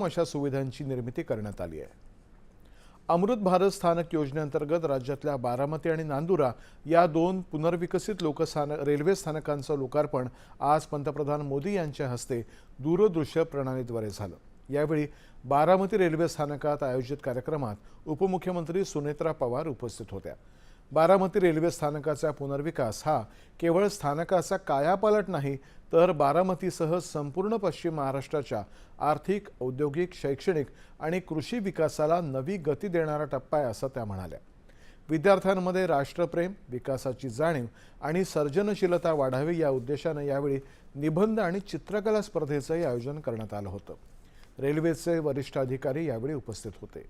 अशा सुविधांची निर्मिती करण्यात आली आहे। अमृत भारत स्थानक योजनेअंतर्गत राज्यातल्या बारामती आणि नांदुरा या दोन पुनर्विकसित रेल्वे स्थानकांचं लोकार्पण आज पंतप्रधान मोदी यांच्या हस्ते दूरदृश्य प्रणालीद्वारे झालं। यावेळी बारामती रेल्वे स्थानकात आयोजित कार्यक्रमात उपमुख्यमंत्री सुनेत्रा पवार उपस्थित होत्या। बारामती रेल्वे स्थानकाचा पुनर्विकास हा केवळ स्थानकाचा कायापालट नाही, तर बारामतीसह संपूर्ण पश्चिम महाराष्ट्राच्या आर्थिक, औद्योगिक, शैक्षणिक आणि कृषी विकासाला नवी गती देणारा टप्पा आहे, असं त्या म्हणाल्या। विद्यार्थ्यांमध्ये राष्ट्रप्रेम, विकासाची जाणीव आणि सर्जनशीलता वाढावी या उद्देशाने यावेळी निबंध आणि चित्रकला स्पर्धेचंही आयोजन करण्यात आलं होतं। रेल्वेचे वरिष्ठ अधिकारी यावेळी उपस्थित होते।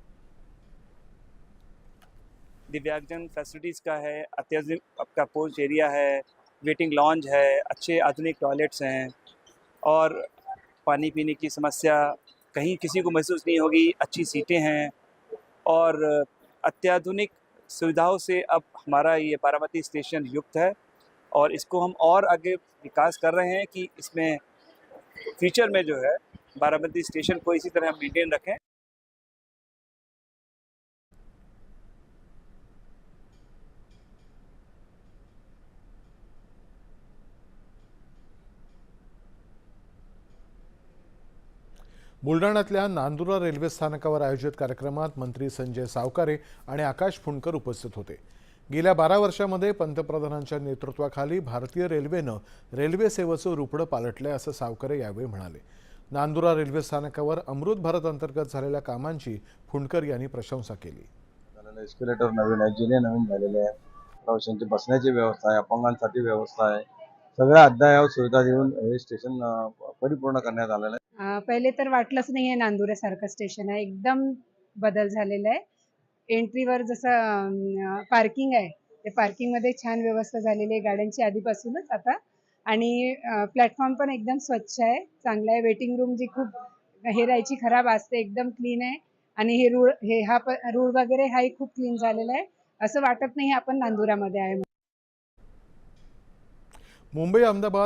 दिव्यांगजन फैसिलिटीज़ का है, अत्याधुनिक आपका पोस्ट एरिया है, वेटिंग लॉन्ज है, अच्छे आधुनिक टॉयलेट्स हैं और पानी पीने की समस्या कहीं किसी को महसूस नहीं होगी। अच्छी सीटें हैं और अत्याधुनिक सुविधाओं से अब हमारा ये बारामती स्टेशन युक्त है और इसको हम और आगे विकास कर रहे हैं कि इसमें फ्यूचर में जो है बारामती स्टेशन को इसी तरह हम मेंटेन रखें। बुलढाण्यातल्या नांदुरा रेल्वे स्थानकावर आयोजित कार्यक्रमात मंत्री संजय सावकारे आणि आकाश फुंडकर उपस्थित होते। गेल्या 12 वर्षांमध्ये पंतप्रधानांच्या नेतृत्वाखाली भारतीय रेल्वेनं रेल्वे सेवेचं रूपडं पालटलंय, असं सावकारे यावेळी म्हणाले। नांदुरा रेल्वे स्थानकावर अमृत भारत अंतर्गत झालेल्या कामांची फुंडकर यांनी प्रशंसा केली। एस्केलेटर नवीन आहे, जिने नवीन झालेले आहेत, प्रवाशांची बसण्याची व्यवस्था आहे, अपंगांसाठी व्यवस्था आहे, सगळ्या अद्ययावत सुविधा देऊन हे स्टेशन परिपूर्ण करण्यात आलेलं आहे। पहिले तर वाटलंच नाही आहे नांदुऱ्यासारखं स्टेशन आहे, एकदम बदल झालेला आहे। एंट्रीवर जसं पार्किंग आहे, ते पार्किंगमध्ये छान व्यवस्था झालेली आहे गाड्यांची आधीपासूनच आता, आणि प्लॅटफॉर्म पण एकदम स्वच्छ आहे, चांगला आहे। वेटिंग रूम जी खूप हे राहायची खराब असते एकदम क्लीन आहे, आणि हे रूळ वगैरे हाही खूप क्लीन झालेला आहे। असं वाटत नाही आपण नांदुरामध्ये आहे। मुंबई अहमदाबाद